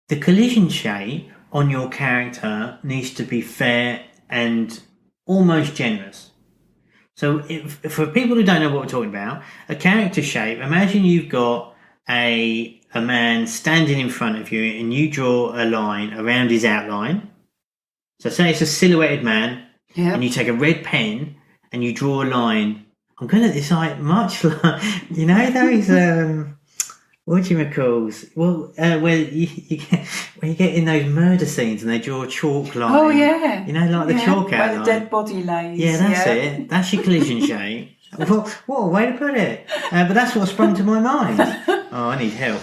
the collision shape on your character needs to be fair and almost generous. So for people who don't know what we're talking about, a character shape, imagine you've got a man standing in front of you and you draw a line around his outline. So say it's a silhouetted man, and you take a red pen and you draw a line. I'm good at this, like much like, you know, those whatchamacalls? Well, where you get in those murder scenes and they draw a chalk line. Oh yeah, you know, like the chalk outline. Where the dead body lays. Yeah, that's it. That's your collision shape. What a way to put it. But that's what sprung to my mind. Oh, I need help.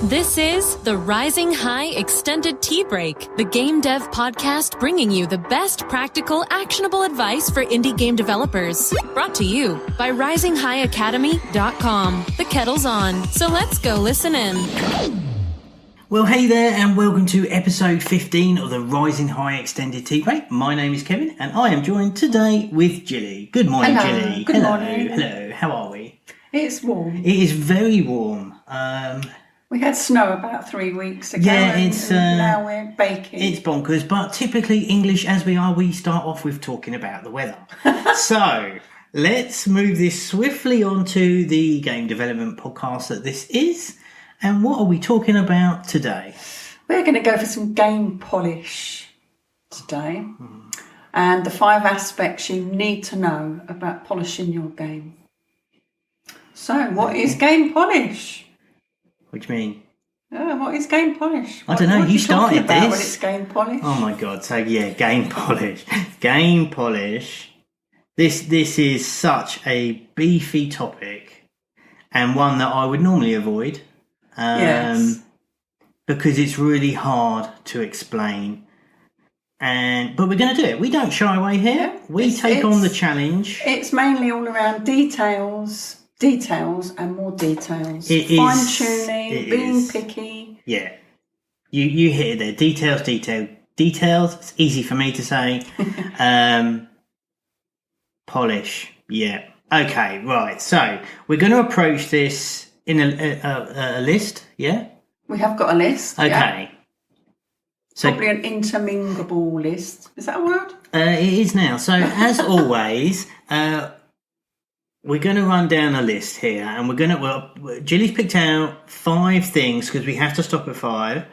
This is the Rising High Extended Tea Break, the game dev podcast bringing you the best practical, actionable advice for indie game developers. Brought to you by RisingHighAcademy.com. The kettle's on, so let's go listen in. Well, hey there, and welcome to episode 15 of the Rising High Extended Tea Break. My name is Kevin, and I am joined today with Jilly. Good morning, Hello. Jilly. Good morning. Hello. How are we? It's warm. It is very warm. We had snow about 3 weeks ago. Yeah, and now we're baking. It's bonkers, but typically English as we are, we start off with talking about the weather. So let's move this swiftly onto the game development podcast that this is. And what are we talking about today? We're going to go for some game polish today. And the 5 aspects you need to know about polishing your game. So, what is game polish? What do you mean? What is game polish? I don't know. You started this. When it's game polish? Oh my god! So yeah, game polish. Game polish. This is such a beefy topic, and one that I would normally avoid. Yes. Because it's really hard to explain. But we're going to do it. We don't shy away here. We take on the challenge. It's mainly all around details and more details. Fine-tuning, being picky. Yeah. You hit it there. Details. It's easy for me to say. Polish. Yeah. Okay, right. So we're going to approach this in a list, yeah? We have got a list. Okay. Yeah. So probably an interminglable list. Is that a word? It is now. So as always, we're going to run down a list here, and Jilly's picked out 5 things because we have to stop at 5.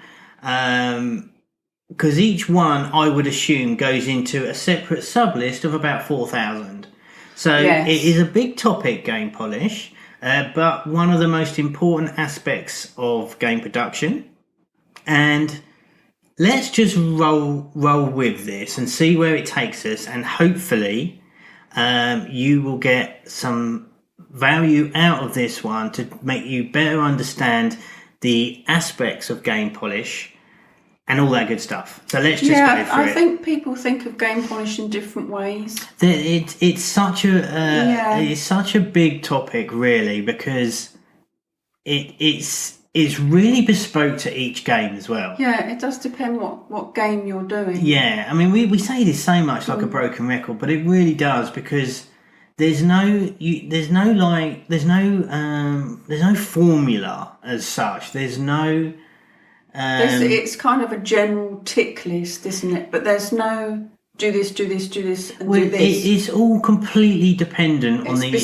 Because each one, I would assume, goes into a separate sub-list of about 4,000. So yes. It is a big topic, game polish, but one of the most important aspects of game production. And let's just roll with this and see where it takes us, and hopefully you will get some value out of this one to make you better understand the aspects of game polish and all that good stuff. So let's just go through it. I think people think of game polish in different ways. It's such a big topic, really, because it's really bespoke to each game as well. Yeah, it does depend what game you're doing. Yeah, I mean, we say this so much like a broken record, but it really does, because there's no formula as such. There's no. It's kind of a general tick list, isn't it? But there's no do this, and do this. It's all completely dependent on the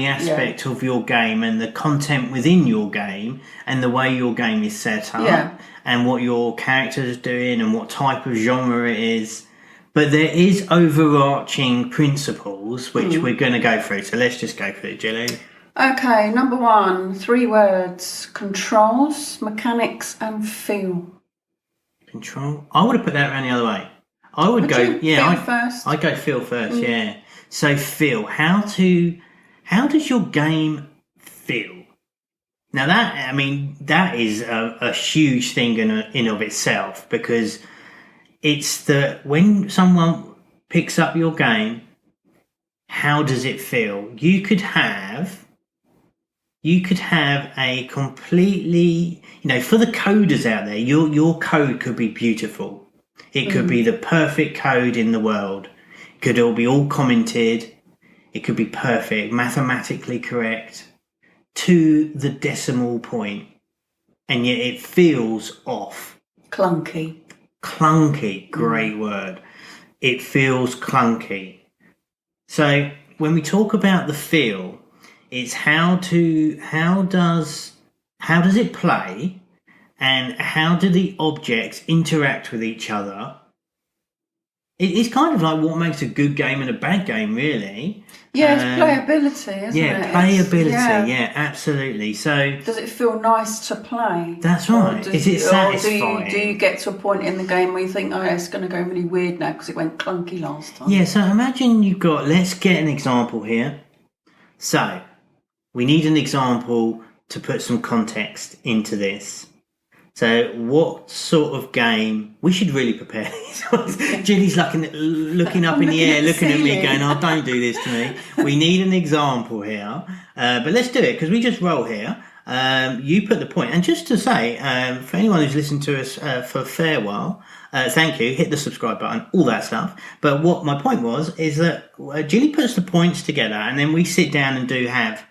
aspect Yeah. of your game and the content within your game and the way your game is set up and what your character is doing and what type of genre it is. But there is overarching principles which we're going to go through. So let's just go through it, Jilly. Okay, number 1, 3 words: controls, mechanics, and feel. Control. I would have put that around the other way. I would go. Feel first. I'd go feel first. Yeah. So feel. How does your game feel? Now that is a huge thing in of itself, because it's when someone picks up your game, how does it feel? You could have a completely, for the coders out there, your code could be beautiful. It could be the perfect code in the world. It could all be all commented. It could be perfect, mathematically correct to the decimal point. and yet it feels off. Clunky. Clunky, great word. It feels clunky. So when we talk about the feel, it's how does it play, and how do the objects interact with each other? It's kind of like what makes a good game and a bad game, really. Yeah, it's playability, isn't it? Yeah, playability. Yeah, absolutely. So, does it feel nice to play? That's right. Is it satisfying? Or do you get to a point in the game where you think, oh, it's going to go really weird now because it went clunky last time? Yeah. So imagine you've got. Let's get an example here. So we need an example to put some context into this. So what sort of game? We should really prepare these. Julie's looking up in the air, looking at me going, oh, don't do this to me. We need an example here. But let's do it because we just roll here. You put the point. And just to say, for anyone who's listened to us for a fair while, thank you. Hit the subscribe button, all that stuff. But what my point was is that Julie puts the points together and then we sit down and have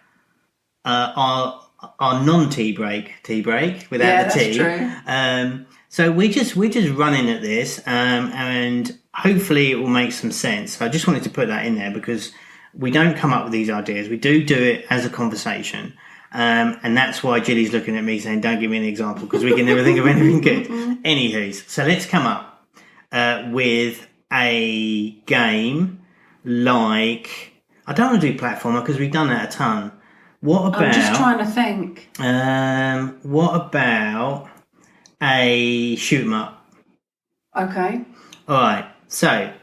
our non-tea break without the tea. True. So we're just running at this, and hopefully it will make some sense. I just wanted to put that in there because we don't come up with these ideas. We do it as a conversation, and that's why Jilly's looking at me saying, "Don't give me an example," because we can never think of anything good. Anywho's, so let's come up with a game like, I don't want to do platformer because we've done that a ton. What about? I'm just trying to think. What about a shoot 'em up? Okay. All right. So,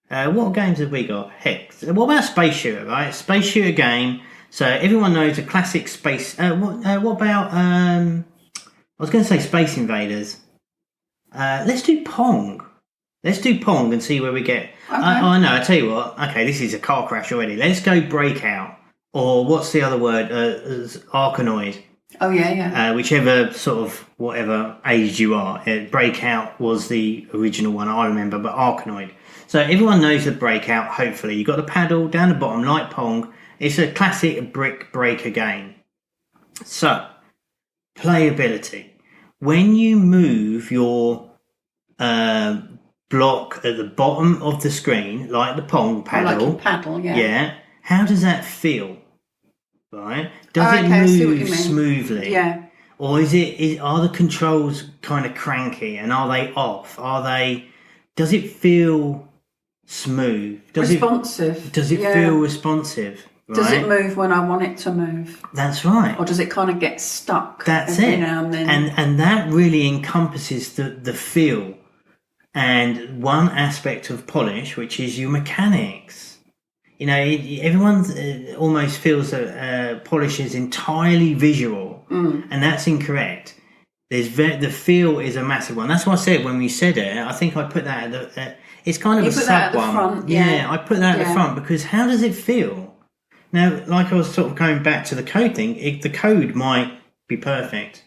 what games have we got? Heck, what about Space Shooter? Right, Space Shooter game. So everyone knows a classic space. What about? I was going to say Space Invaders. Let's do Pong. Let's do Pong and see where we get. Okay. Oh no! I tell you what. Okay, this is a car crash already. Let's go Breakout. Or what's the other word? Arkanoid. Oh, yeah. Whichever sort of, whatever age you are. Breakout was the original one, I remember, but Arkanoid. So everyone knows the Breakout, hopefully. You've got the paddle down the bottom, like Pong. It's a classic brick breaker game. So, playability. When you move your block at the bottom of the screen, like the Pong paddle. Like a paddle, yeah. Yeah. How does that feel? Right? Does it move smoothly? Yeah. Or are the controls kind of cranky and are they off? Does it feel smooth? Responsive. Does it feel responsive? Right? Does it move when I want it to move? That's right. Or does it kind of get stuck? That's every it. Now and then? And that really encompasses the feel. And one aspect of polish, which is your mechanics. You know, everyone almost feels that polish is entirely visual, and that's incorrect. The feel is a massive one. That's why I said when we said it, I think I put that at it's kind of a sub one. Front, yeah, I put that at the front because how does it feel? Now, like I was sort of going back to the code thing, the code might be perfect,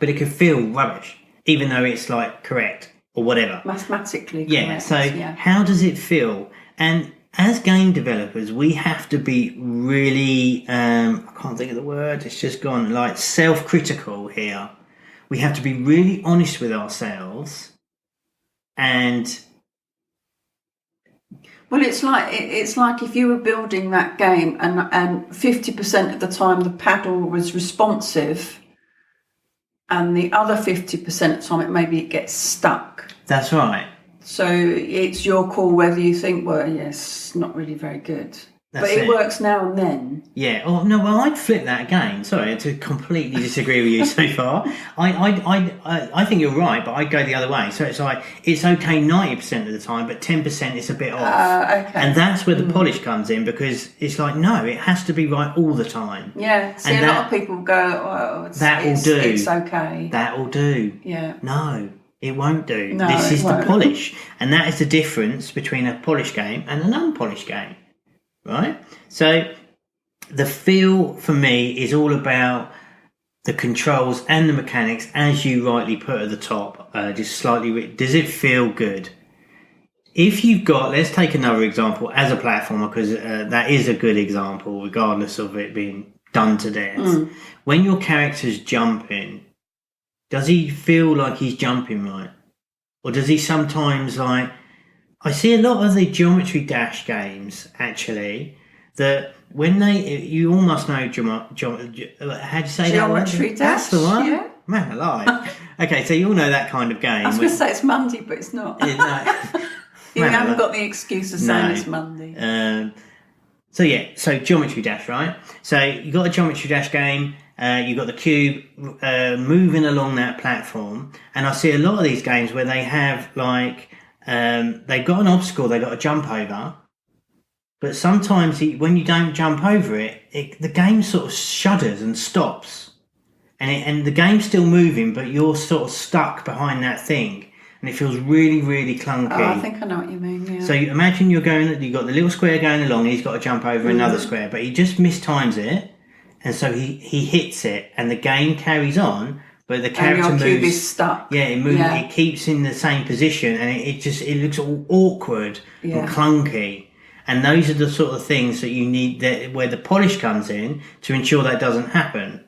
but it could feel rubbish, even though it's like correct or whatever. Mathematically correct. Yeah, so how does it feel? And as game developers, we have to be really, I can't think of the word, it's just gone, like self-critical here. We have to be really honest with ourselves and... Well, it's like if you were building that game and 50% of the time the paddle was responsive and the other 50% of the time it gets stuck. That's right. So it's your call whether you think, well, yes, not really very good. But it works now and then. Yeah. Oh no. Well, I'd flip that again. Sorry to completely disagree with you so far. I think you're right, but I'd go the other way. So it's like it's okay 90% of the time, but 10% is a bit off. Okay. And that's where the polish comes in because it's like no, it has to be right all the time. Yeah. See, a lot of people go, oh, it's okay. That will do. Yeah. No. It won't do. No, this is the polish. And that is the difference between a polished game and an unpolished game. Right? So the feel for me is all about the controls and the mechanics, as you rightly put at the top, just slightly. Does it feel good? If you've got, let's take another example as a platformer, because that is a good example, regardless of it being done to death. When your character's jumping, Does he feel like he's jumping right? Or does he sometimes like... I see a lot of the Geometry Dash games, actually, that when you almost know... how do you say that one? Geometry Dash? That's the one? Yeah. Man alive. Okay, so you all know that kind of game. I was going to say it's Monday, but it's not. You haven't got the excuse of saying it's Monday. So Geometry Dash, right? So you got a Geometry Dash game, you got the cube moving along that platform, and I see a lot of these games where they have like they've got an obstacle they've got to jump over, but sometimes when you don't jump over it, the game sort of shudders and stops, and the game's still moving, but you're sort of stuck behind that thing. And it feels really, really clunky. Oh, I think I know what you mean, yeah. So imagine you've got the little square going along, he's got to jump over another square, but he just mistimes it, and so he hits it, and the game carries on, but the character moves. And your cube is stuck. Yeah, it moves. Yeah. It keeps in the same position, and it looks all awkward and clunky. And those are the sort of things that you need, where the polish comes in to ensure that doesn't happen.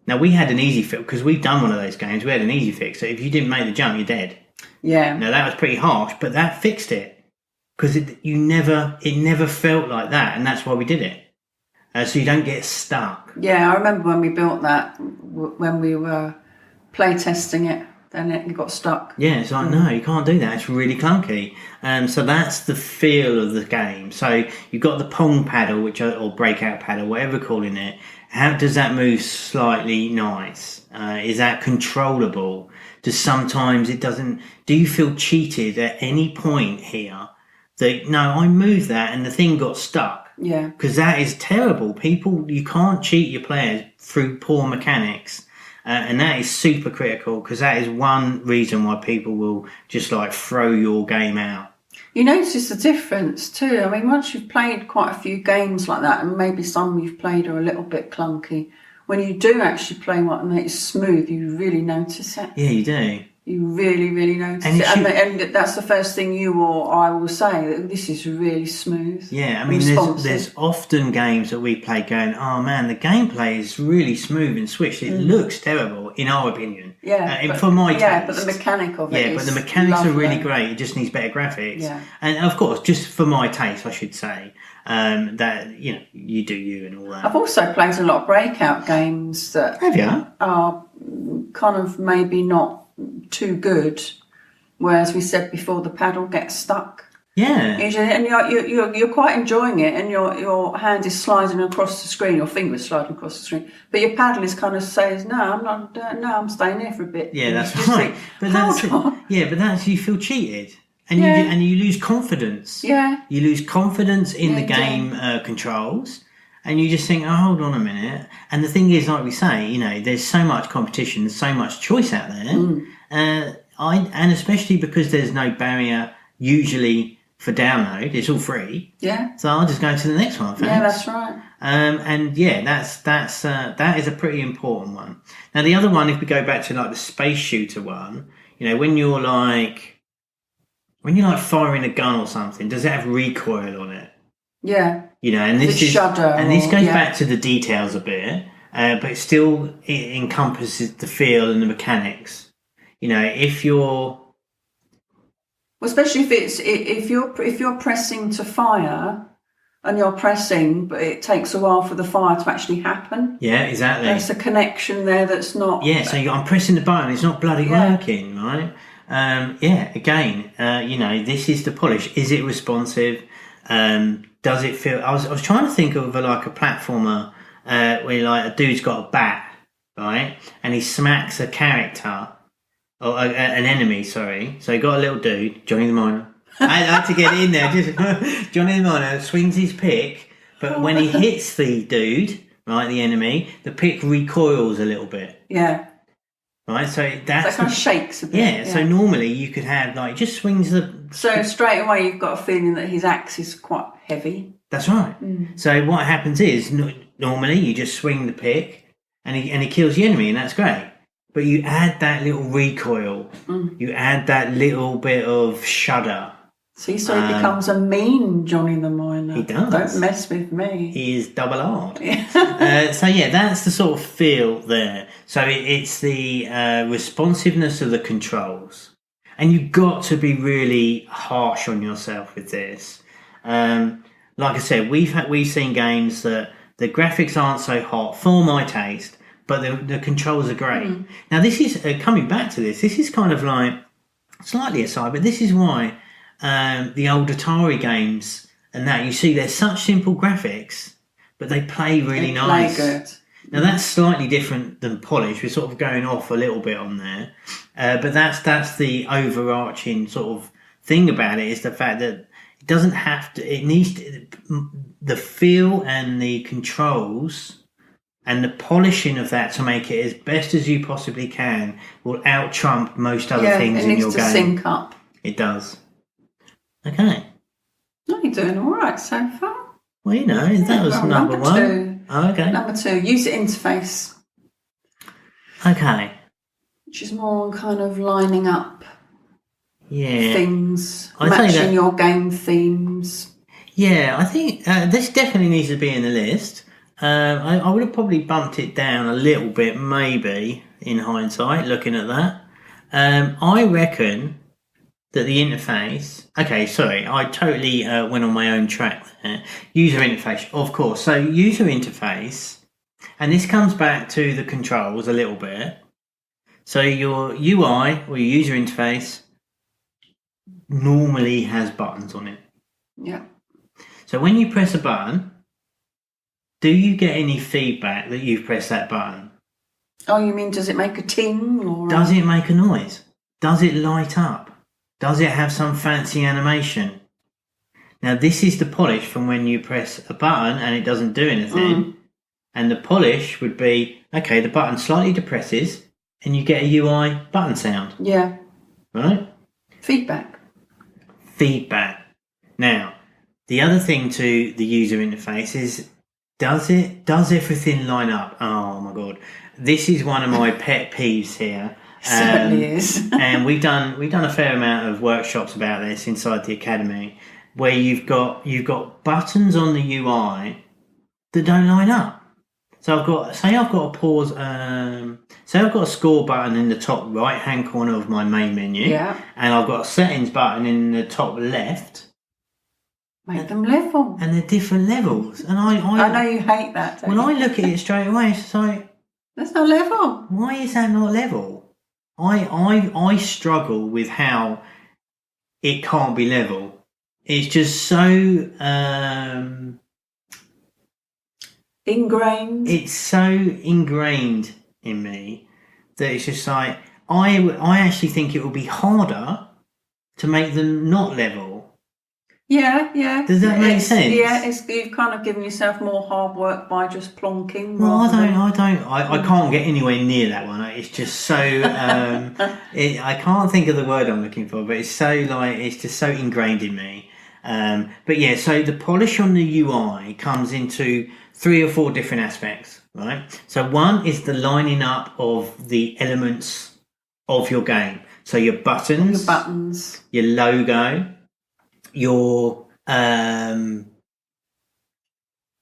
Now, we had an easy fix, because we've done one of those games, we had an easy fix. So if you didn't make the jump, you're dead. Yeah. Now, that was pretty harsh, but that fixed it. Because it never felt like that, and that's why we did it. So you don't get stuck. Yeah, I remember when we built that, when we were play testing it, then it got stuck. Yeah, it's like, no, you can't do that. It's really clunky. So that's the feel of the game. So you've got the Pong paddle, or breakout paddle, whatever we're calling it. How does that move slightly nice? Is that controllable? Sometimes it doesn't... Do you feel cheated at any point here that, no, I moved that and the thing got stuck? Yeah. Because that is terrible. You can't cheat your players through poor mechanics. And that is super critical, because that is one reason why people will just like throw your game out. You notice the difference too. I mean, once you've played quite a few games like that, and maybe some you've played are a little bit clunky, when you do actually play one and it's smooth, you really notice it. Yeah, you do. You really, really notice it. And that's the first thing you or I will say, that this is really smooth. Yeah, I mean, there's often games that we play going, oh man, the gameplay is really smooth and switched. It looks terrible, in our opinion. Yeah. For my taste. Yeah, but the mechanic of it is but the mechanics lovely. are really great. It just needs better graphics. Yeah. And of course, just for my taste, I should say, that, you do you and all that. I've also played a lot of breakout games that Have you? are kind of maybe not too good, where, as we said before, the paddle gets stuck. Yeah. And you're quite enjoying it, and your hand is sliding across the screen, your finger is sliding across the screen, but your paddle is kind of says, no, I'm not. No, I'm staying here for a bit. Yeah, that's right. But that's you feel cheated, and you lose confidence. Yeah. You lose confidence in the game controls. And you just think, oh, hold on a minute. And the thing is, like we say, there's so much competition, there's so much choice out there. And especially because there's no barrier usually for download, it's all free. Yeah. So I'll just go to the next one, thanks. Yeah, that's right. That is a pretty important one. Now the other one, if we go back to like the space shooter one, when you're firing a gun or something, does it have recoil on it? Yeah. And this goes back to the details a bit, but it still encompasses the feel and the mechanics. If you're, especially if you're pressing to fire, and you're pressing, but it takes a while for the fire to actually happen. Yeah, exactly. There's a connection there that's not. Yeah, so I'm pressing the button, it's not bloody working, right? Again, this is the polish. Is it responsive? Does it feel... I was trying to think of a platformer where a dude's got a bat, right? And he smacks a character, or an enemy, sorry. So he got a little dude, Johnny the Miner. I had to get in there. Just Johnny the Miner swings his pick, but when he hits the dude, right, the enemy, the pick recoils a little bit. Yeah. Right, so that kind of shakes a bit. Yeah, so normally you could have just swings the... So straight away you've got a feeling that his axe is quite heavy. That's right. So what happens is, normally you just swing the pick and he kills the enemy, and that's great. But you add that little recoil, you add that little bit of shudder, See, so he becomes a mean Johnny the Miner. He does. Don't mess with me. He is double R'd. So yeah, that's the sort of feel there. So it's the responsiveness of the controls, and you've got to be really harsh on yourself with this. Like I said, we've seen games that the graphics aren't so hot for my taste, but the controls are great. Now this is coming back to this. This is kind of like slightly aside, but this is why. The old Atari games and that, you see, they're such simple graphics, but they play really nice. Play good. Now that's slightly different than polish. We're sort of going off a little bit on there, but that's the overarching sort of thing about it, is the fact that it doesn't have to. It needs to, the feel and the controls and the polishing of that to make it as best as you possibly can will out trump most other things in your game. It needs to sync up. It does. Okay. Oh, you're doing all right so far. Well, you know, that was number one. Two. Oh, okay. Number 2, user interface. Okay. Which is more kind of lining up things, I think matching your game themes. Yeah, I think this definitely needs to be in the list. I would have probably bumped it down a little bit, maybe, in hindsight, looking at that. I reckon that the interface... Okay, sorry, I totally went on my own track there. User interface, of course. So user interface, and this comes back to the controls a little bit. So your UI, or your user interface, normally has buttons on it. Yeah. So when you press a button, do you get any feedback that you've pressed that button? Oh, you mean does it make a ting? Or does it make a noise? Does it light up? Does it have some fancy animation? Now, this is the polish from when you press a button and it doesn't do anything. And the polish would be, okay, the button slightly depresses and you get a UI button sound. Yeah. Right? Feedback. Now, the other thing to the user interface is, does everything line up? Oh, my God. This is one of my pet peeves here. Certainly is. And we've done a fair amount of workshops about this inside the academy, where you've got buttons on the UI that don't line up. So I've got a pause. Say I've got a score button in the top right hand corner of my main menu, and I've got a settings button in the top left. Make them level. And they're different levels. And I know you hate that. When I look at it straight away, it's like, that's not level. Why is that not level? I struggle with how it can't be level. It's just so ingrained. It's so ingrained in me that it's just like I actually think it will be harder to make them not level. Yeah. Does that make sense? Yeah, you've kind of given yourself more hard work by just plonking. Well, I can't get anywhere near that one. It's just so, I can't think of the word I'm looking for, but it's just so ingrained in me. But yeah, so the polish on the UI comes into 3 or 4 different aspects, right? So one is the lining up of the elements of your game. So your buttons, your logo, your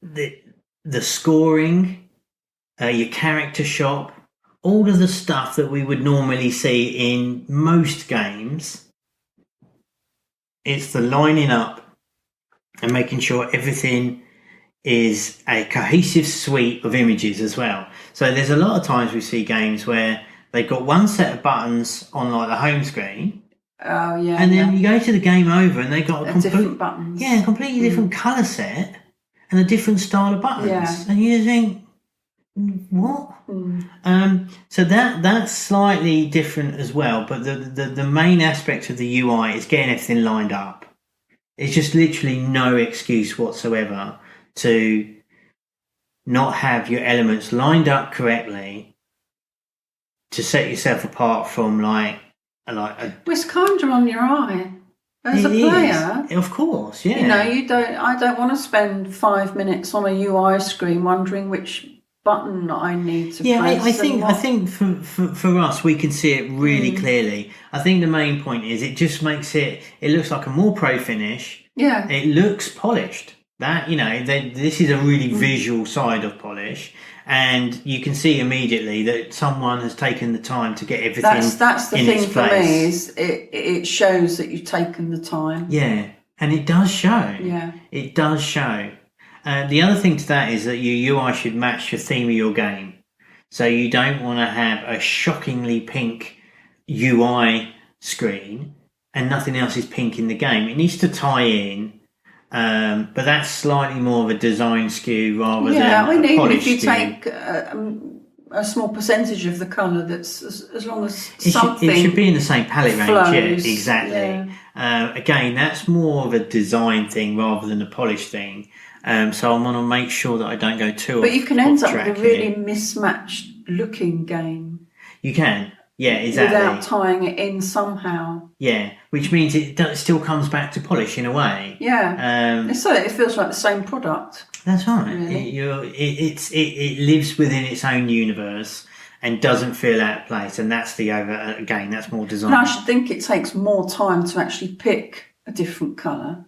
the scoring, your character shop, all of the stuff that we would normally see in most games. It's the lining up and making sure everything is a cohesive suite of images as well. So there's a lot of times we see games where they've got one set of buttons on like the home screen. Oh yeah. And then you go to the game over and they got a different buttons. Yeah, completely different colour set and a different style of buttons. Yeah. And you just think, what? So that's slightly different as well. But the main aspect of the UI is getting everything lined up. It's just literally no excuse whatsoever to not have your elements lined up correctly to set yourself apart from it's kind of on your eye as a player. Of course, yeah. I don't want to spend 5 minutes on a UI screen wondering which button that I need to Yeah, press? I think for us, we can see it really clearly. I think the main point is it just makes it looks like a more pro finish. Yeah. It looks polished. That, this is a really visual side of polish. And you can see immediately that someone has taken the time to get everything That's the in thing its for place. me is it shows that you've taken the time. Yeah, and it does show. Yeah. It does show. The other thing to that is that your UI should match the theme of your game. So you don't want to have a shockingly pink UI screen and nothing else is pink in the game. It needs to tie in. But that's slightly more of a design skew rather than a polish if you skew. take a small percentage of the colour, that's as long as It should be in the same palette range. flows. Yeah, exactly. Yeah. Again, that's more of a design thing rather than a polish thing. So I want to make sure that I don't go too. But you can end up off track with a really here. mismatched looking game. You can, yeah, exactly. Without tying it in somehow. Yeah, which means it still comes back to polish in a way. Yeah. So it feels like the same product. That's right. Really? It lives within its own universe and doesn't feel out of place. And that's that's more design. And I should think it takes more time to actually pick a different colour.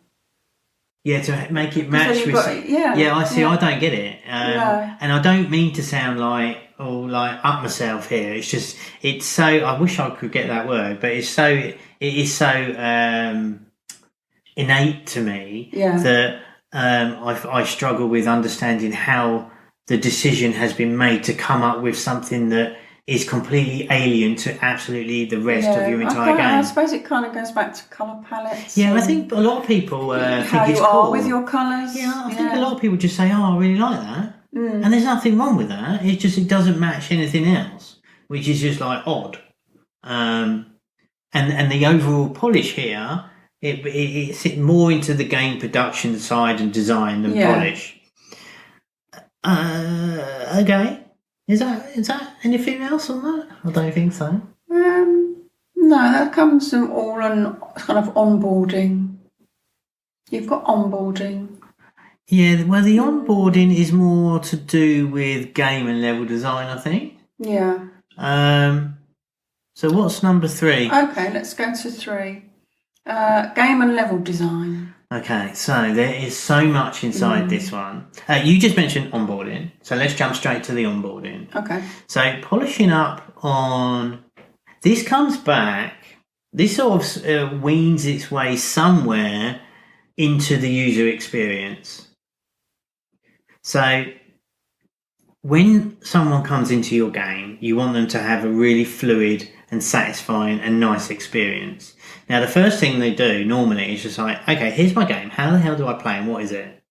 Yeah, to make it match with. I see. Yeah. I don't get it, No. and I don't mean to sound like up myself here. It's just it's so. I wish I could get that word, but it is so innate to me that I struggle with understanding how the decision has been made to come up with something that is completely alien to absolutely the rest of your entire game. I suppose it kind of goes back to colour palettes. Yeah, I think a lot of people how think it's you are cool with your colours. Yeah, I think a lot of people just say, "Oh, I really like that," and there's nothing wrong with that. It's just it doesn't match anything else, which is just like odd. And the overall polish here, it's more into the game production side and design than polish. Okay. Is that anything else on that? I don't think so. No, that comes from all on kind of onboarding. You've got onboarding. Yeah, well, the onboarding is more to do with game and level design, I think. Yeah. So what's number 3? Okay, let's go to 3. Game and level design. Okay, so there is so much inside this one. You just mentioned onboarding, so let's jump straight to the onboarding. Okay. So polishing up on... This comes back, this sort of weans its way somewhere into the user experience. So when someone comes into your game, you want them to have a really fluid and satisfying and nice experience. Now, the first thing they do normally is just like, okay, here's my game. How the hell do I play and what is it?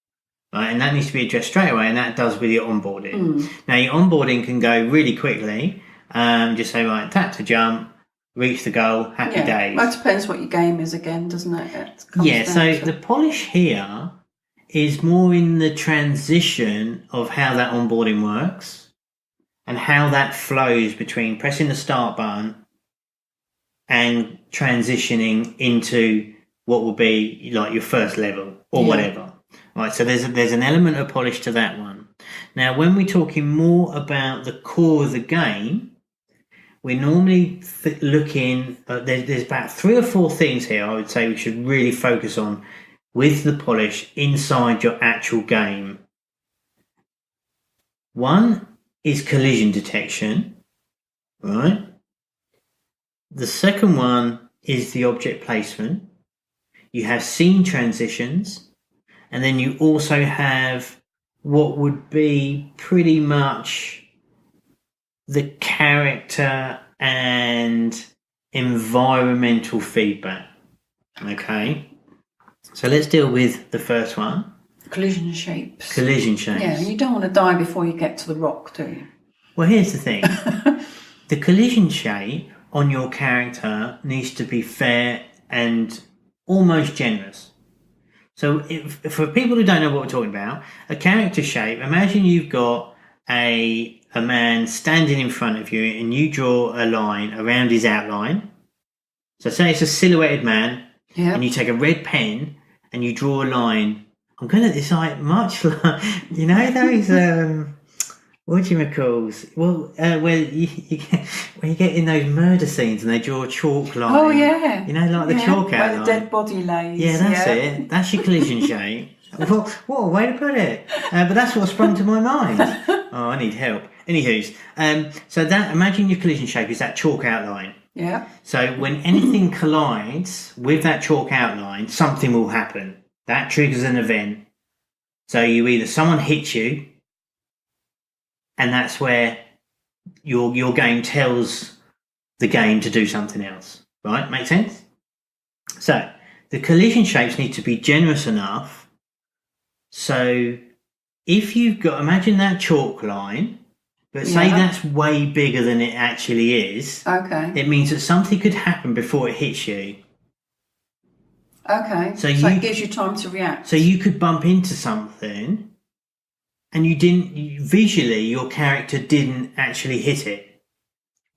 Right, and that needs to be addressed straight away, and that does with your onboarding. Now, your onboarding can go really quickly. Just say, right, tap to jump, reach the goal, happy days. Well, it depends what your game is again, doesn't it? The polish here is more in the transition of how that onboarding works and how that flows between pressing the start button and transitioning into what will be like your first level or whatever. Right, so there's an element of polish to that one. Now, when we're talking more about the core of the game, we're normally looking at, there's about 3 or 4 things here I would say we should really focus on with the polish inside your actual game. One is collision detection, right? The second one is the object placement. You have scene transitions, and then you also have what would be pretty much the character and environmental feedback. Okay, so let's deal with the first one. Collision shapes. Collision shapes. Yeah, you don't want to die before you get to the rock, do you? Well, here's the thing. The collision shape on your character needs to be fair and almost generous. So for people who don't know what we're talking about, a character shape, imagine you've got a man standing in front of you and you draw a line around his outline. So say it's a silhouetted man, and you take a red pen and you draw a line. It's like much like, you know those whatchamacalls? Well, when you get in those murder scenes and they draw a chalk line. Oh yeah. You know, like the chalk where outline. the dead body lays. Yeah, that's it. That's your collision shape. What a way to put it. But that's what sprung to my mind. Oh, I need help. Anywho's, so that, imagine your collision shape is that chalk outline. Yeah. So when anything collides with that chalk outline, something will happen. That triggers an event. So someone hits you, and that's where your game tells the game to do something else. Right? Make sense? So the collision shapes need to be generous enough. So if you've got, imagine that chalk line, but say that's way bigger than it actually is. Okay. It means that something could happen before it hits you. Okay. So it gives you time to react. So you could bump into something and visually your character didn't actually hit it.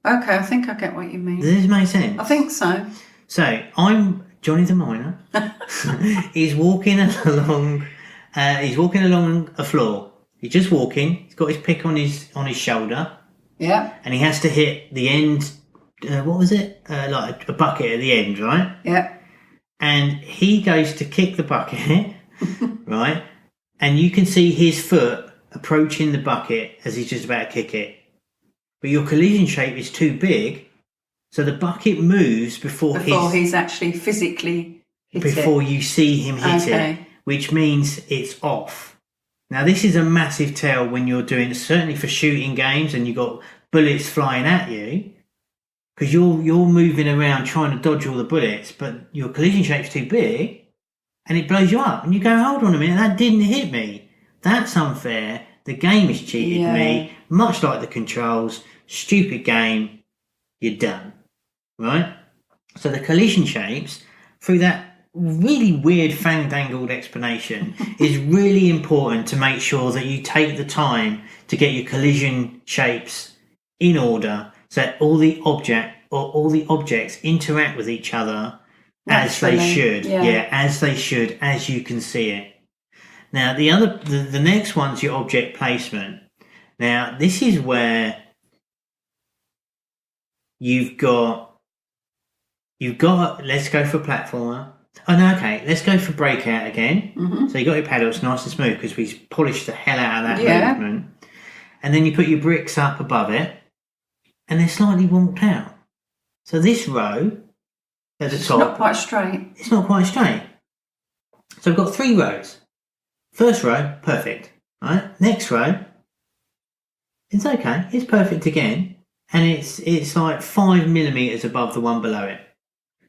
Okay, I think I get what you mean. Does this make sense? I think so. So I'm Johnny the Miner. He's walking along a floor. He's just walking. He's got his pick on his shoulder. Yeah. And he has to hit the end. What was it? Like a bucket at the end, right? Yeah. And he goes to kick the bucket, right? And you can see his foot approaching the bucket as he's just about to kick it. But your collision shape is too big, so the bucket moves before he's actually physically hit before it. You see him hit it, which means it's off. Now this is a massive tell when you're doing, certainly for shooting games and you've got bullets flying at you, because you're moving around trying to dodge all the bullets, but your collision shape's too big and it blows you up and you go, hold on a minute, that didn't hit me. That's unfair. The game has cheated me, much like the controls. Stupid game. You're done. Right? So the collision shapes, through that really weird fandangled explanation, is really important to make sure that you take the time to get your collision shapes in order, so that all the objects interact with each other as they should. As they should, as you can see it. Now the next one's your object placement. Now this is where you've got let's go for platformer. Oh no, okay, let's go for breakout again. Mm-hmm. So you got your paddles nice and smooth because we polished the hell out of that movement. And then you put your bricks up above it and they're slightly wonked out. So this row at the top, it's not quite straight. It's not quite straight. So we've got 3 rows. First row, perfect. Right? Next row, it's okay. It's perfect again. And it's like 5 millimeters above the one below it.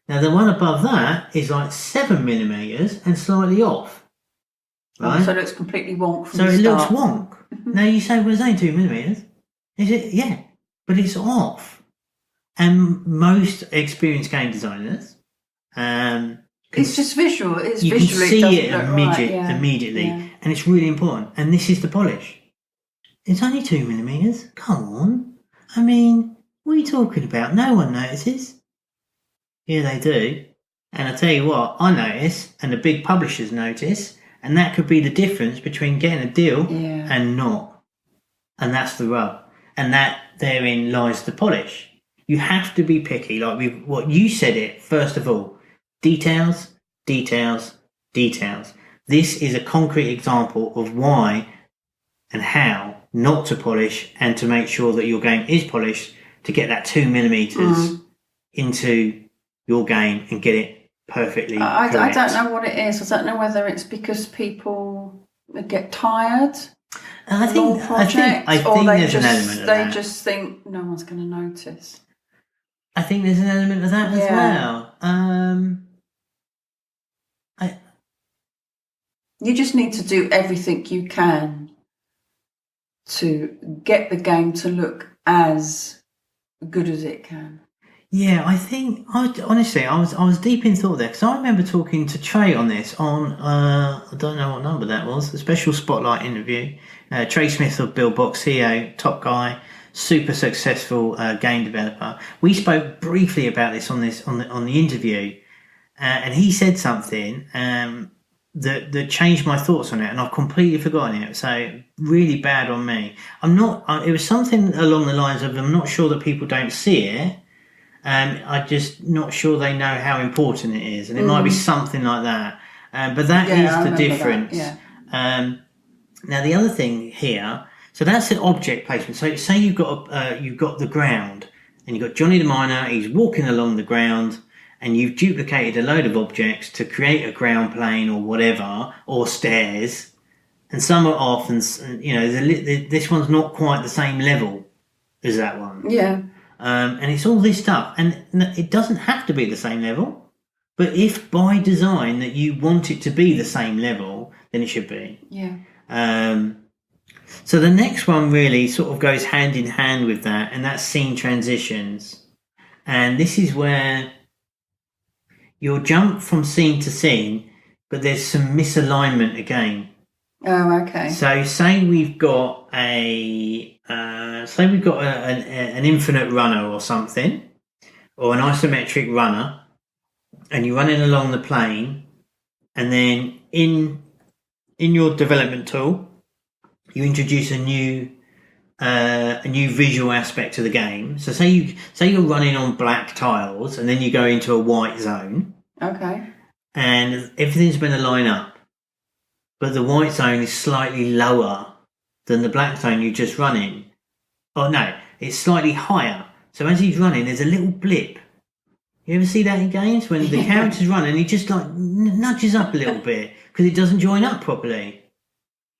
Now the one above that is like 7 millimeters and slightly off. Right? So it looks completely wonk from the start. So it looks wonk. Now you say, well, it's only 2 millimeters. Is it? Yeah. But it's off. And most experienced game designers, it's just visual. It's you visually, can see it right. immediately, and it's really important. And this is the polish. It's only 2 millimeters. Come on. I mean, what are you talking about? No one notices. Yeah, they do. And I tell you what, I notice, and the big publishers notice, and that could be the difference between getting a deal and not. And that's the rub. And that therein lies the polish. You have to be picky, like what you said it, first of all. Details, details, details. This is a concrete example of why and how not to polish and to make sure that your game is polished to get that 2 millimeters into your game and get it perfectly correct. I don't know what it is. I don't know whether it's because people get tired. I think there's an element of that. They just think no one's going to notice. I think there's an element of that as well. You just need to do everything you can to get the game to look as good as it can. Yeah, I think I was deep in thought there because I remember talking to Trey on this on I don't know what number that was, a special spotlight interview. Trey Smith of Billbox, CEO, top guy, super successful game developer. We spoke briefly about this on the interview, and he said something that changed my thoughts on it, and I've completely forgotten it. So really bad on me. It was something along the lines of, I'm not sure that people don't see it. I'm just not sure they know how important it is, and it might be something like that. But that is the difference. Now the other thing here, so that's the object placement. So say you've got the ground, and you've got Johnny the Miner. He's walking along the ground, and you've duplicated a load of objects to create a ground plane or whatever, or stairs. And some are off, and this one's not quite the same level as that one. Yeah. And it's all this stuff, and it doesn't have to be the same level. But if by design that you want it to be the same level, then it should be. Yeah. So the next one really sort of goes hand in hand with that, and that's scene transitions. And this is where you'll jump from scene to scene, but there's some misalignment again. Oh, okay. So say we've got an infinite runner or something, or an isometric runner, and you're running along the plane, and then in your development tool, you introduce a new visual aspect to the game. So say you're running on black tiles, and then you go into a white zone. Okay. And everything's going to line up, but the white zone is slightly lower than the black zone you're just running. Oh no, it's slightly higher. So as he's running, there's a little blip. You ever see that in games when the character's running, he just like nudges up a little bit because it doesn't join up properly?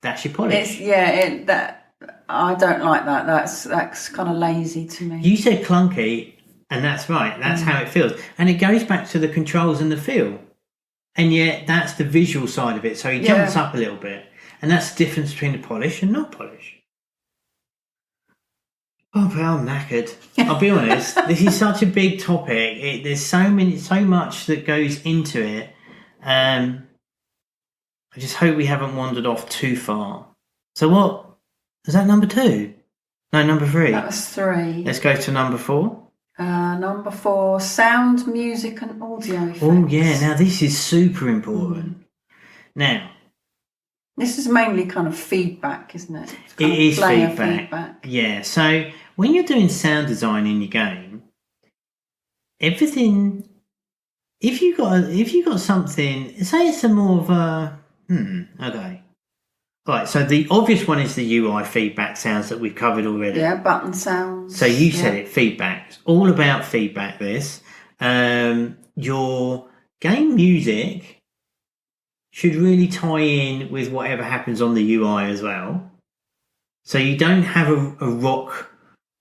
That's your polish. I don't like that. That's kind of lazy to me. You said clunky, and that's right. That's how it feels, and it goes back to the controls and the feel. And yet, that's the visual side of it. So he jumps up a little bit, and that's the difference between the polish and not polish. Oh, but I'm knackered. I'll be honest. This is such a big topic. There's so much that goes into it. I just hope we haven't wandered off too far. So what? Is that number 2? No, number 3. That was 3. Let's go to number 4. Number 4, sound, music and audio effects. Oh, yeah. Now, this is super important. Now, this is mainly kind of feedback, isn't it? It is feedback. Yeah. So when you're doing sound design in your game, everything. If you got something, say it's a more of a okay. Right, so the obvious one is the UI feedback sounds that we've covered already. Yeah, button sounds. So you said it, feedback. It's all about feedback, this. Your game music should really tie in with whatever happens on the UI as well. So you don't have a rock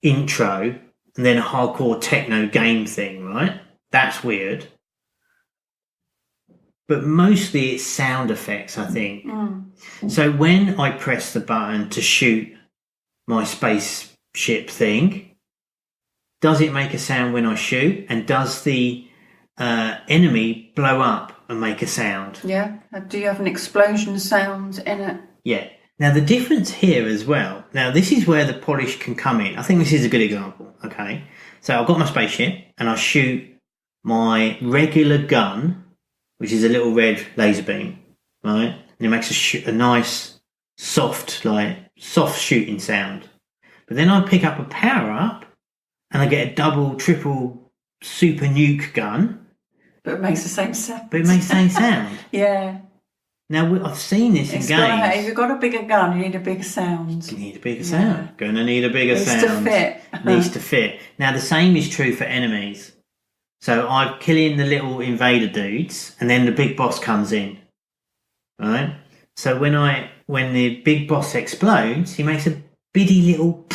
intro and then a hardcore techno game thing, right? That's weird. But mostly it's sound effects, I think. So when I press the button to shoot my spaceship thing, does it make a sound when I shoot? And does the enemy blow up and make a sound? Yeah. Do you have an explosion sound in it? Yeah. Now, the difference here as well, now this is where the polish can come in. I think this is a good example, okay? So I've got my spaceship and I shoot my regular gun, which is a little red laser beam, right? And it makes a nice, soft shooting sound. But then I pick up a power-up and I get a double, triple super nuke gun. But it makes the same sound. Yeah. Now, I've seen this in games. If you've got a bigger gun, you need a bigger sound. You need a bigger sound. Gonna need a bigger sound. Needs to fit. Now, the same is true for enemies. So I'm killing the little invader dudes, and then the big boss comes in, right? So when the big boss explodes, he makes a bitty little.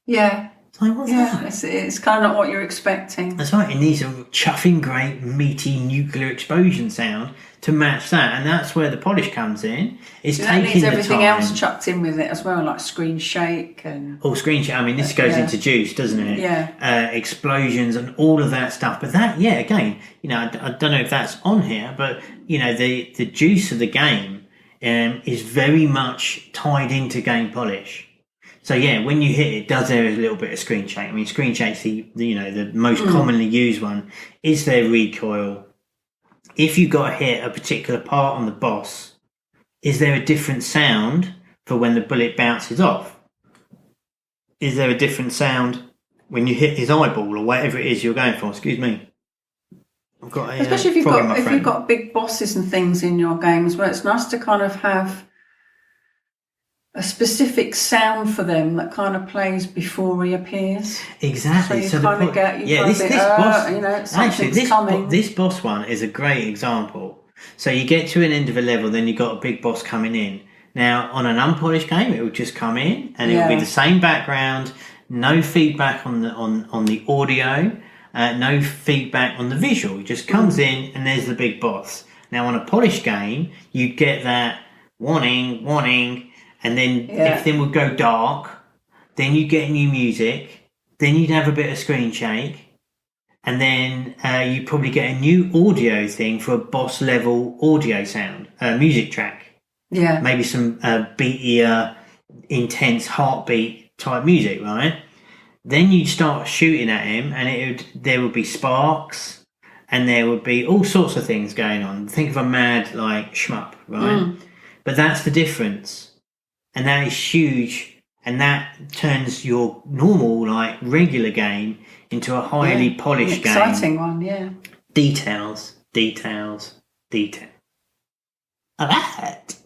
Yeah. It's like, what's that? It's kind of not what you're expecting. That's right. It needs a chuffing great meaty nuclear explosion sound to match that, and that's where the polish comes in. It's taking the time. That needs everything else chucked in with it as well, like screen shake and. Oh, screen shake. I mean, this goes into juice, doesn't it? Yeah. Explosions and all of that stuff. But that, again, I don't know if that's on here, but the juice of the game is very much tied into game polish. So when you hit it, does there a little bit of screen shake? I mean, screen shake's the most commonly used one. Is there recoil? if you got hit a particular part on the boss, is there a different sound for when the bullet bounces off? Is there a different sound when you hit his eyeball or whatever it is you're going for? Excuse me. I've got a, especially if you've got big bosses and things in your games, where it's nice to kind of have a specific sound for them that kind of plays before he appears. Exactly. So you kind of get this boss. You know, something's coming. This boss one is a great example. So you get to an end of a level, then you've got a big boss coming in. Now, on an unpolished game, it will just come in and it will be the same background, no feedback on the audio, no feedback on the visual. It just comes in and there's the big boss. Now, on a polished game, you'd get that warning, and then everything would go dark. Then you get new music. Then you'd have a bit of screen shake. And then you probably get a new audio thing for a boss level audio sound, music track. Yeah. Maybe some beatier, intense heartbeat type music, right? Then you'd start shooting at him and there would be sparks and there would be all sorts of things going on. Think of a mad like shmup, right? But that's the difference. And that is huge. And that turns your normal, like regular game into a highly polished game. Exciting one, yeah. Details. All right.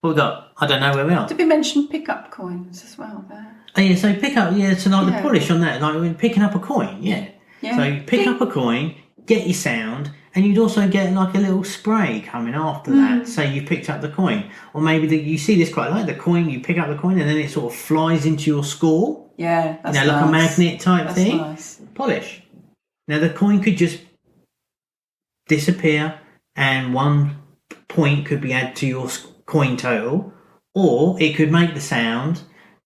What we got? I don't know where we are. Did we mention pick-up coins as well there? Oh, yeah, so pick up, so like the polish on that, like when picking up a coin, yeah. So you pick up a coin, get your sound, and you'd also get like a little spray coming after that. So you picked up the coin. Or maybe you see this quite like the coin, you pick up the coin and then it sort of flies into your score. Yeah, that's nice. Like a magnet type thing. Nice. Polish. Now the coin could just disappear and 1 point could be added to your coin total, or it could make the sound,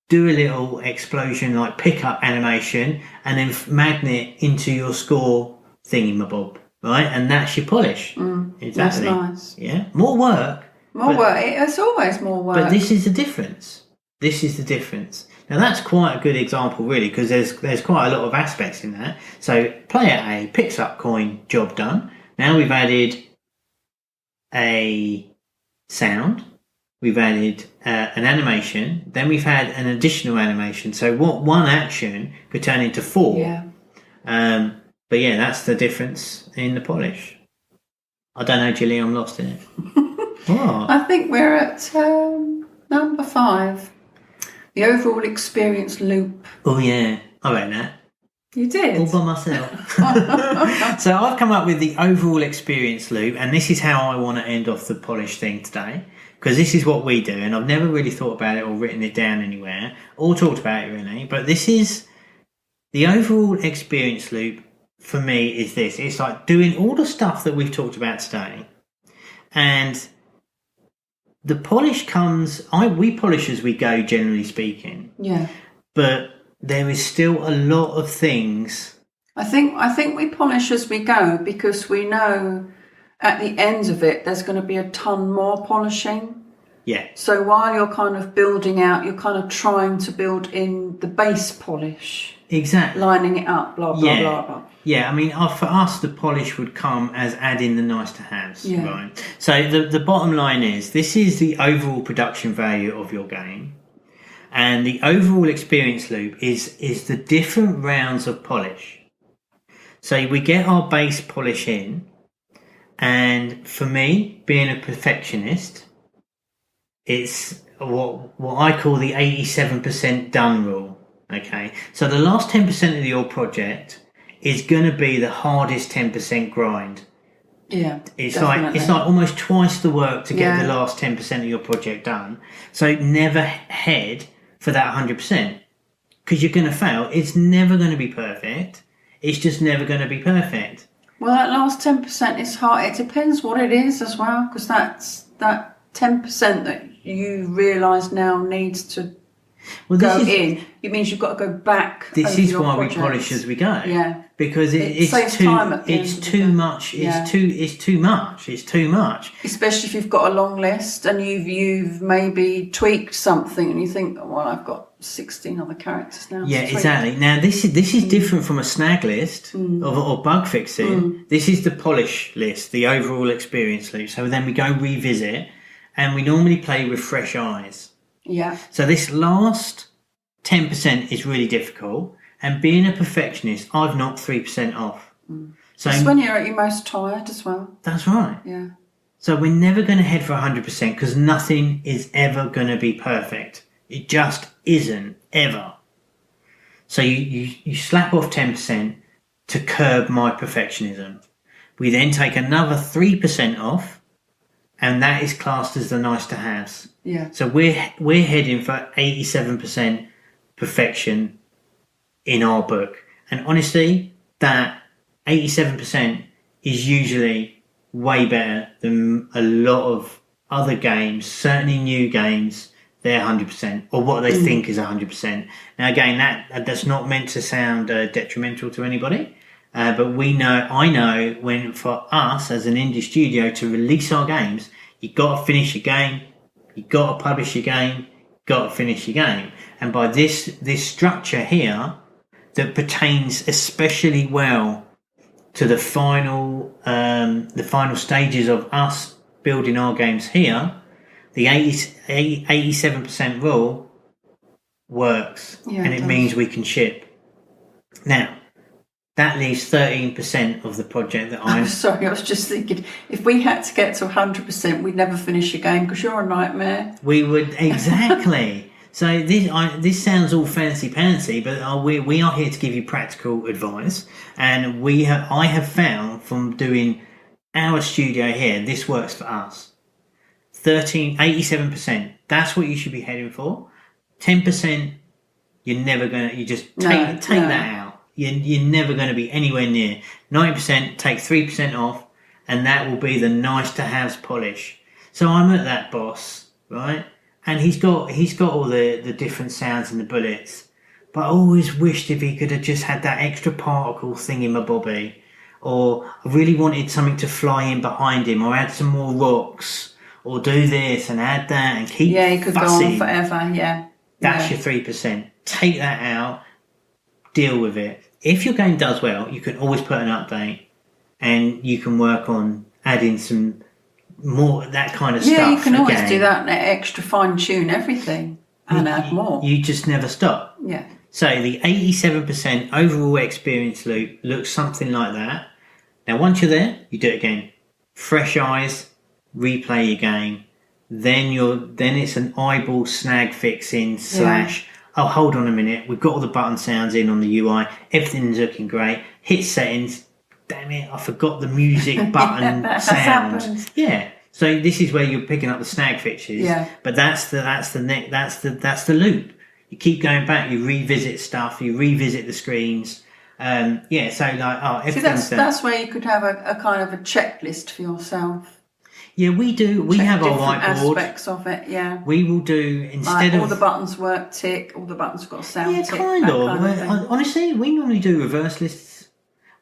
do a little explosion like pickup animation, and then magnet into your score thingy-mabob, right? And that's your polish. Exactly. That's nice. Yeah, more work. It's always more work. But this is the difference. Now that's quite a good example, really, because there's quite a lot of aspects in that. So player A picks up coin, job done. Now we've added a sound. We've added an animation, then we've had an additional animation. So what one action could turn into 4. Yeah. But yeah, that's the difference in the polish. I don't know, Gilly, I'm lost in it. What? I think we're at number 5. The overall experience loop. Oh yeah, I read that. You did? All by myself. So I've come up with the overall experience loop, and this is how I want to end off the polish thing today. Because this is what we do, and I've never really thought about it or written it down anywhere, or talked about it really, but this is the overall experience loop for me is this. It's like doing all the stuff that we've talked about today, and the polish comes, we polish as we go, generally speaking. Yeah. But there is still a lot of things. I think we polish as we go because we know at the end of it, there's going to be a ton more polishing. Yeah. So while you're kind of building out, you're kind of trying to build in the base polish. Exactly. Lining it up, blah, blah, blah, blah. Yeah, I mean, for us, the polish would come as adding the nice-to-haves, right? So the bottom line is, this is the overall production value of your game. And the overall experience loop is the different rounds of polish. So we get our base polish in. And for me, being a perfectionist, it's what I call the 87% done rule. Okay, so the last 10% of your project is going to be the hardest 10% grind. Yeah, it's like almost twice the work to get the last 10% of your project done. So never head for that 100% because you're going to fail. It's never going to be perfect. It's just never going to be perfect. Well, that last 10% is hard. It depends what it is as well, because that's that 10% that you realise now needs to go in. It means you've got to go back. This is why we polish as we go. Yeah, because it's saves too. Time at the it's end too of the much. day. It's too much. It's too much. Especially if you've got a long list and you've maybe tweaked something and you think, well, I've got 16 other characters now. Yeah, exactly. Now this is different from a snag list or bug fixing. This is the polish list, the overall experience loop. So then we go revisit, and we normally play with fresh eyes. Yeah. So this last 10% is really difficult, and being a perfectionist, I've knocked 3% off. So it's when you're at your most tired as well. That's right. Yeah. So we're never going to head for 100% because nothing is ever going to be perfect. It just isn't, ever. So you slap off 10% to curb my perfectionism. We then take another 3% off, and that is classed as the nice to haves. Yeah. So we're heading for 87% perfection in our book. And honestly, that 87% is usually way better than a lot of other games, certainly new games. They're 100%, or what they think is 100%. Now, again, that's not meant to sound detrimental to anybody, but I know when for us as an indie studio to release our games, you got to finish your game, you got to publish your game, got to finish your game, and by this structure here that pertains especially well to the final stages of us building our games here, the 87% rule works, and it means we can ship. Now, that leaves 13% of the project that I'm sorry, I was just thinking, if we had to get to 100%, we'd never finish a game because you're a nightmare. We would, exactly. So this sounds all fancy-pantsy, but we are here to give you practical advice, and I have found from doing our studio here, this works for us. 87%, that's what you should be heading for. 10%, you're never going to, you just take that out. You're never going to be anywhere near. 90%, take 3% off, and that will be the nice to haves polish. So I'm at that boss, right? And he's got all the different sounds and the bullets. But I always wished if he could have just had that extra particle thingy-mabobby. Or I really wanted something to fly in behind him, or add some more rocks, or do this and add that and keep he could fussing. go on forever, yeah. That's your 3%. Take that out, deal with it. If your game does well, you can always put an update, and you can work on adding some more, that kind of stuff. Yeah, you can always again. do that and extra fine tune everything and add more. You just never stop. Yeah. So the 87% overall experience loop looks something like that. Now once you're there, you do it again. Fresh eyes, replay your game. Then it's an eyeball snag fixing / oh, hold on a minute, we've got all the button sounds in on the UI, everything's looking great, hit settings, damn it, I forgot the music button sound. Yeah. So this is where you're picking up the snag fixes. Yeah. But that's the loop. You keep going back, you revisit stuff, you revisit the screens. So like, that's where you could have a kind of a checklist for yourself. Yeah, we do. We have our whiteboard. Aspects of it, yeah. We will do instead of all the buttons work, tick. All the buttons have got a sound. Yeah, tick, kind of. Honestly, we normally do reverse lists.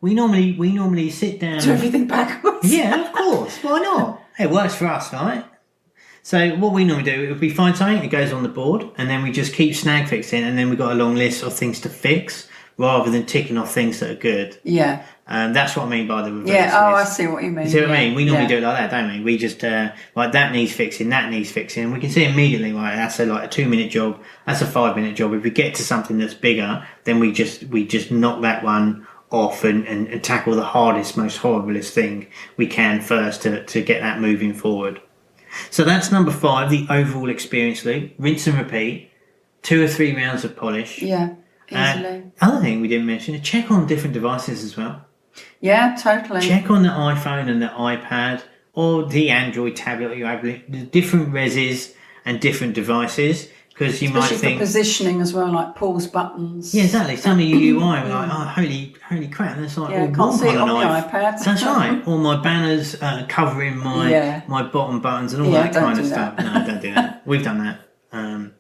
We normally sit down. Do everything backwards. Yeah, of course. Why not? It works for us, right? So what we normally do, if we find something, it goes on the board, and then we just keep snag fixing, and then we've got a long list of things to fix, rather than ticking off things that are good. Yeah. That's what I mean by the reverse list. I see what you mean. You see what I mean? We normally do it like that, don't we? We just, like, that needs fixing, and we can see immediately, right, that's a 2-minute job, that's a 5-minute job. If we get to something that's bigger, then we just knock that one off and tackle the hardest, most horriblest thing we can first to get that moving forward. So that's number 5, the overall experience loop. Rinse and repeat. 2 or 3 rounds of polish. Yeah, easily. Other thing we didn't mention, check on different devices as well. Yeah, totally. Check on the iPhone and the iPad or the Android tablet or your tablet, the different reses and different devices, because you might think... for positioning as well, like pause buttons. Yeah, exactly. Some of your UI are like, oh, holy crap, that's like all can't see it on the iPad. That's right. All my banners covering my bottom buttons and all that kind of stuff. No, don't do that. We've done that.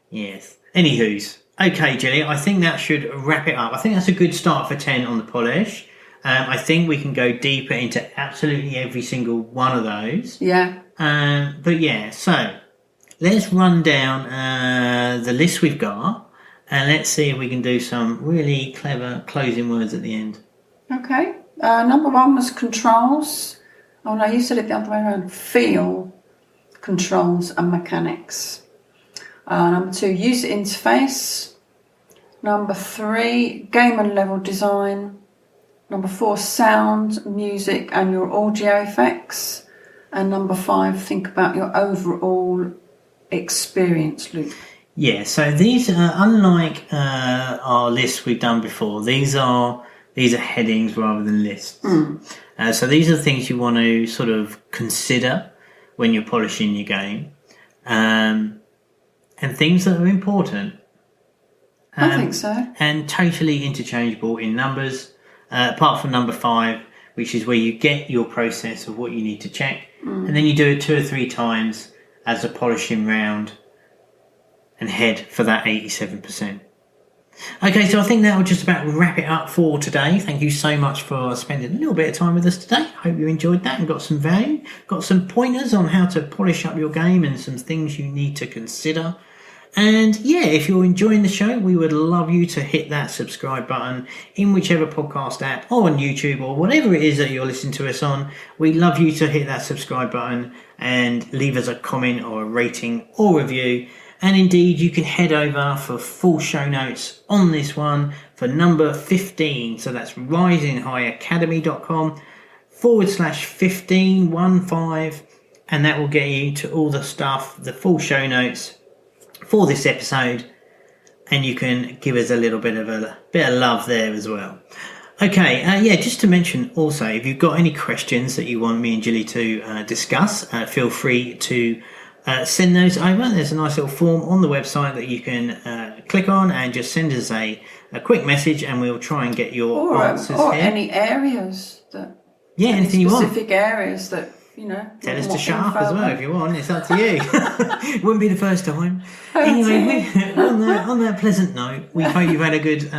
Yes. Anywho's. Okay, Gilly, I think that should wrap it up. I think that's a good start for 10 on the polish. I think we can go deeper into absolutely every single one of those. Yeah. But yeah, so let's run down the list we've got, and let's see if we can do some really clever closing words at the end. Okay. Number 1 was controls. Oh no, you said it the other way around. Feel, controls and mechanics. Number 2, user interface. Number 3, game and level design. Number 4, sound, music and your audio effects. And number 5, think about your overall experience loop. Yeah, so these are, unlike our lists we've done before, these are headings rather than lists. So these are the things you want to sort of consider when you're polishing your game, and things that are important. I think so. And totally interchangeable in numbers, apart from number 5, which is where you get your process of what you need to check, and then you do it 2 or 3 times as a polishing round and head for that 87%. Okay, so I think that will just about wrap it up for today. Thank you so much for spending a little bit of time with us today. Hope you enjoyed that and got some value. Got some pointers on how to polish up your game and some things you need to consider. And yeah, if you're enjoying the show, we would love you to hit that subscribe button in whichever podcast app or on YouTube or whatever it is that you're listening to us on. We'd love you to hit that subscribe button and leave us a comment or a rating or review. And indeed, you can head over for full show notes on this one for number 15. So that's RisingHighAcademy.com/1515. And that will get you to all the stuff, the full show notes for this episode. And you can give us a little bit of love there as well. Okay, just to mention also, if you've got any questions that you want me and Gilly to discuss, feel free to send those over. There's a nice little form on the website that you can click on and just send us a quick message, and we'll try and get your answers or here. Any areas that... Yeah, anything you want. Specific areas that, you know... Tell us to shut up as well if you want. It's up to you. Wouldn't be the first time. Anyway, on that pleasant note, we hope you've had a good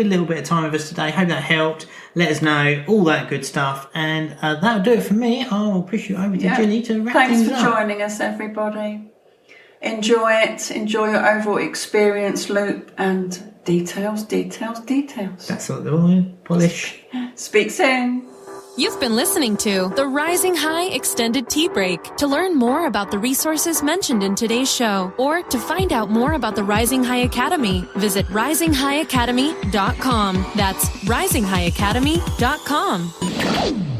little bit of time with us today. Hope that helped. Let us know, all that good stuff. And that'll do it for me. I'll push you over to Gilly to wrap things up. Thanks for joining us, everybody. Enjoy it. Enjoy your overall experience loop and details. That's what the word. Polish. Speak soon. You've been listening to the Rising High Extended Tea Break. To learn more about the resources mentioned in today's show, or to find out more about the Rising High Academy, visit RisingHighAcademy.com. That's RisingHighAcademy.com.